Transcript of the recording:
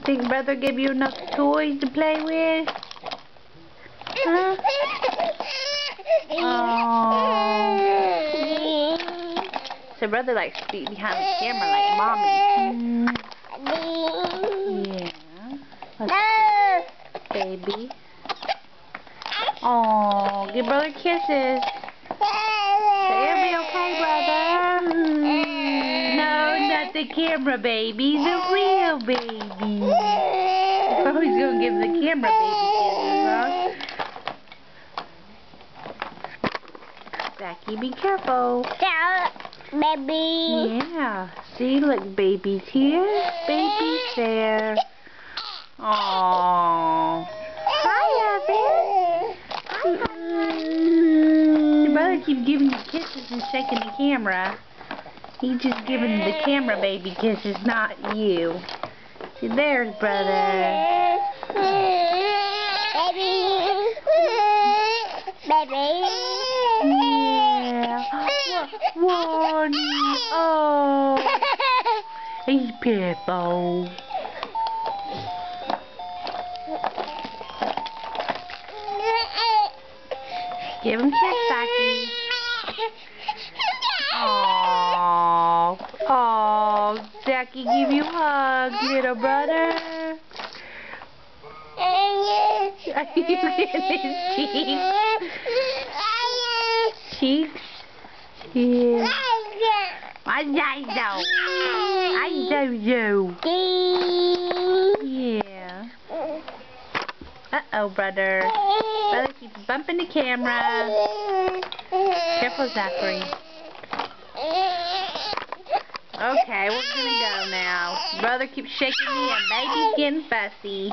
Think brother gave you enough toys to play with? Huh? Oh. So brother likes to be behind the camera like mommy. Yeah. Baby. Oh, give brother kisses. Say it'll be okay, brother. No, not the camera baby, the real baby. Oh, he's gonna give the camera baby kisses, huh? Zachy, be careful. Baby. Yeah. See, look, baby's here. Baby's there. Aww. Hi, Evan. Hi, your brother keeps giving you kisses and shaking the camera. He's just giving the camera baby kisses, not you. See, there's brother. Baby. Baby. Yeah. One. Oh. He's pitiful. Give him a kiss, Zachy. Aww. Aww. Zachy, give you a hug, little brother. Are you getting his cheeks? Cheeks? Yeah. I don't know. Yeah. Uh-oh, brother. Brother keeps bumping the camera. Careful, Zachary. Okay, we're gonna go now. Brother keeps shaking me and baby's getting fussy.